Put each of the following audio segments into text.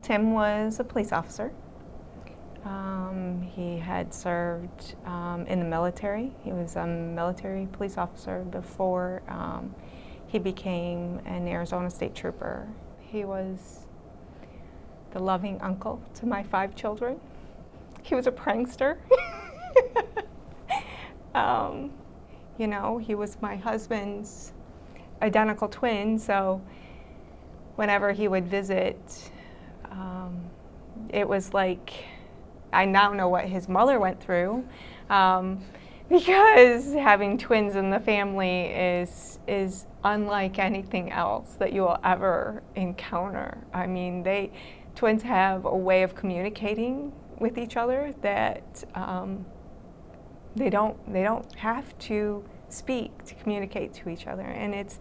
Tim was a police officer. He had served in the military. He was a military police officer before he became an Arizona State Trooper. He was the loving uncle to my 5 children. He was a prankster. You know, he was my husband's identical twin, so whenever he would visit, it was like, I now know what his mother went through, because having twins in the family is unlike anything else that you will ever encounter. I mean, twins have a way of communicating with each other that they don't have to speak to communicate to each other, and it's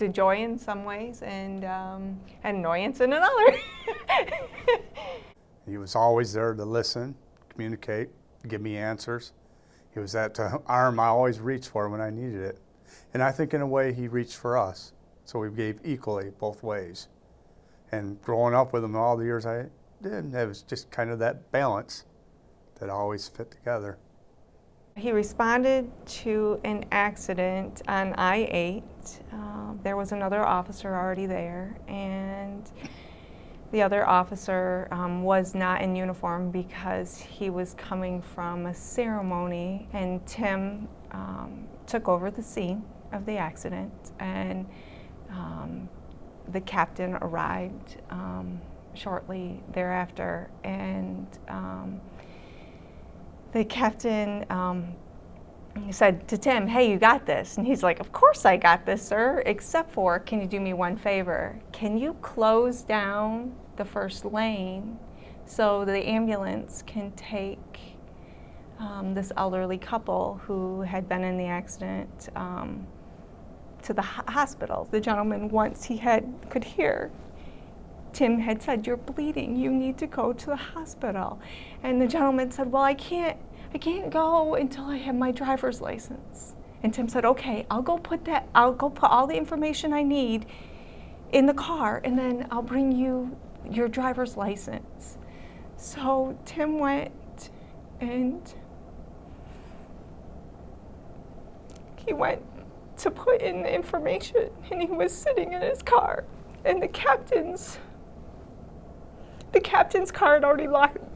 a joy in some ways and an annoyance in another. He was always there to listen, communicate, give me answers. He was that arm I always reached for when I needed it. And I think in a way he reached for us. So we gave equally both ways. And growing up with him all the years I did, it was just kind of that balance that always fit together. He responded to an accident on I-8. There was another officer already there, and the other officer was not in uniform because he was coming from a ceremony, and Tim took over the scene of the accident, and the captain arrived shortly thereafter, and the captain said to Tim, "Hey, you got this." And he's like, "Of course I got this, sir, except for, can you do me one favor? Can you close down the first lane so the ambulance can take this elderly couple who had been in the accident to the hospital?" The gentleman, once he could hear, Tim had said, "You're bleeding, you need to go to the hospital." And the gentleman said, "Well, I can't go until I have my driver's license." And Tim said, "Okay, I'll go put all the information I need in the car, and then I'll bring you your driver's license." So Tim went, and he went to put in the information, and he was sitting in his car, and the captain's car had already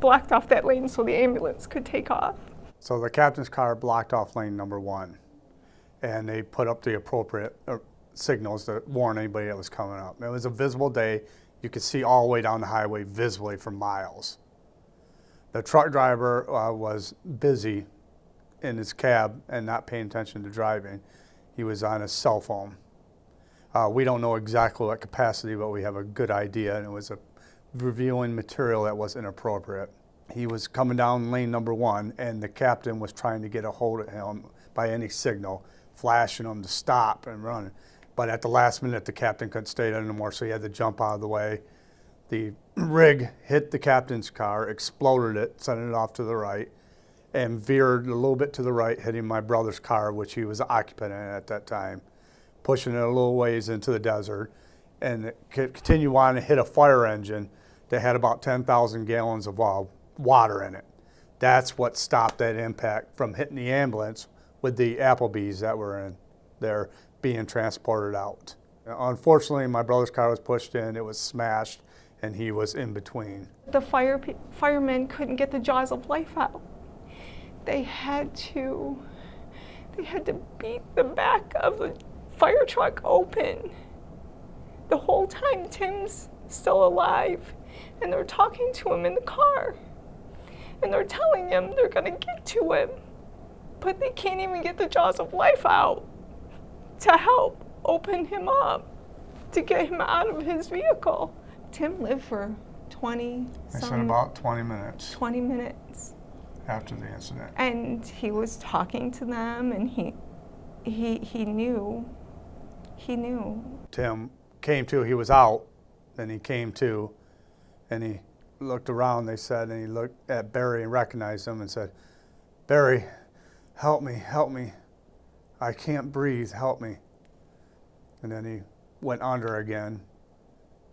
blocked off that lane so the ambulance could take off. So the captain's car blocked off lane number 1, and they put up the appropriate signals to warn anybody that was coming up. It was a visible day. You could see all the way down the highway visibly for miles. The truck driver was busy in his cab and not paying attention to driving. He was on his cell phone. We don't know exactly what capacity, but we have a good idea, and it was revealing material that was inappropriate. He was coming down lane number 1, and the captain was trying to get a hold of him by any signal, flashing him to stop and run. But at the last minute, the captain couldn't stay there anymore, so he had to jump out of the way. The rig hit the captain's car, exploded it, sending it off to the right, and veered a little bit to the right, hitting my brother's car, which he was the occupant in at that time, pushing it a little ways into the desert, and it continued on to hit a fire engine that had about 10,000 gallons of water in it. That's what stopped that impact from hitting the ambulance with the Applebee's that were in there being transported out. Unfortunately, my brother's car was pushed in, it was smashed, and he was in between. The firemen couldn't get the jaws of life out. They had to beat the back of the fire truck open. The whole time Tim's still alive, and they're talking to him in the car, and they're telling him they're gonna get to him, but they can't even get the jaws of life out to help open him up, to get him out of his vehicle. Tim lived for 20 about 20 minutes. 20 minutes. After the incident. And he was talking to them, and he knew. Tim came to, he was out, then he came to, and he looked around, they said, and he looked at Barry and recognized him and said, "Barry, help me, I can't breathe, help me." And then he went under again,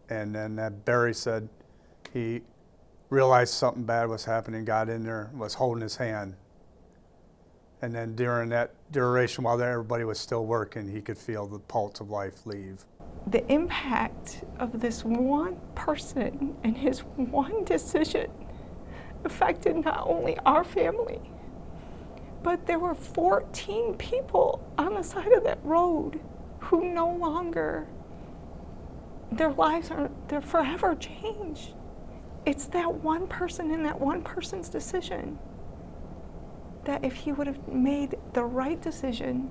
and then Barry said, He realized something bad was happening, got in there, was holding his hand. And then during that duration, while everybody was still working, he could feel the pulse of life leave. The impact of this one person and his one decision affected not only our family, but there were 14 people on the side of that road who no longer, their lives they're forever changed. It's that one person and that one person's decision that if he would have made the right decision,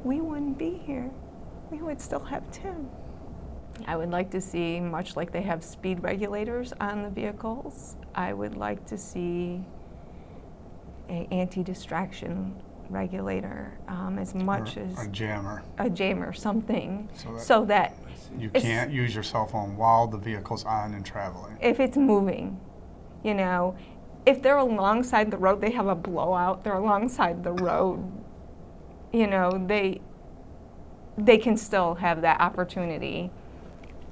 we wouldn't be here. We would still have Tim. I would like to see, much like they have speed regulators on the vehicles, I would like to see an anti-distraction regulator, as much Or as a jammer. a jammer, something, So that- so that You It's- can't use your cell phone while the vehicle's on and traveling. if it's moving, you know, if they're alongside the road, they have a blowout, they're alongside the road, you know, they can still have that opportunity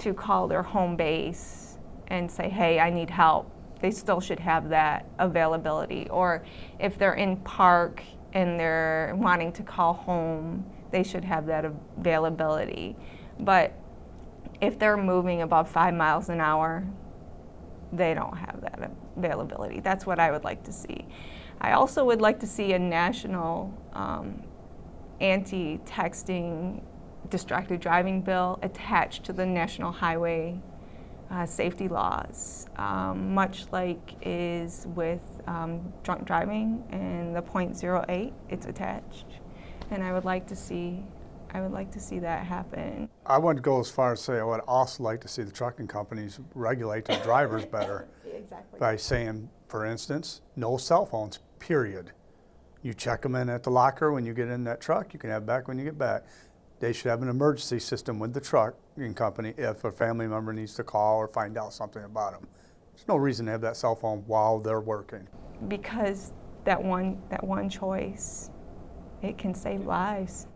to call their home base and say, hey, I need help. They still should have that availability. Or if they're in park and they're wanting to call home, they should have that availability. But if they're moving above 5 miles an hour, they don't have that availability. That's what I would like to see. I also would like to see a national anti-texting distracted driving bill attached to the national highway safety laws, much like is with drunk driving and the .08, it's attached. And I would like to see that happen. I wouldn't go as far as say I would also like to see the trucking companies regulate their drivers better Exactly. by saying, for instance, no cell phones, period. You check them in at the locker when you get in that truck, you can have back when you get back. They should have an emergency system with the trucking company if a family member needs to call or find out something about them. There's no reason to have that cell phone while they're working. Because that one choice, it can save lives.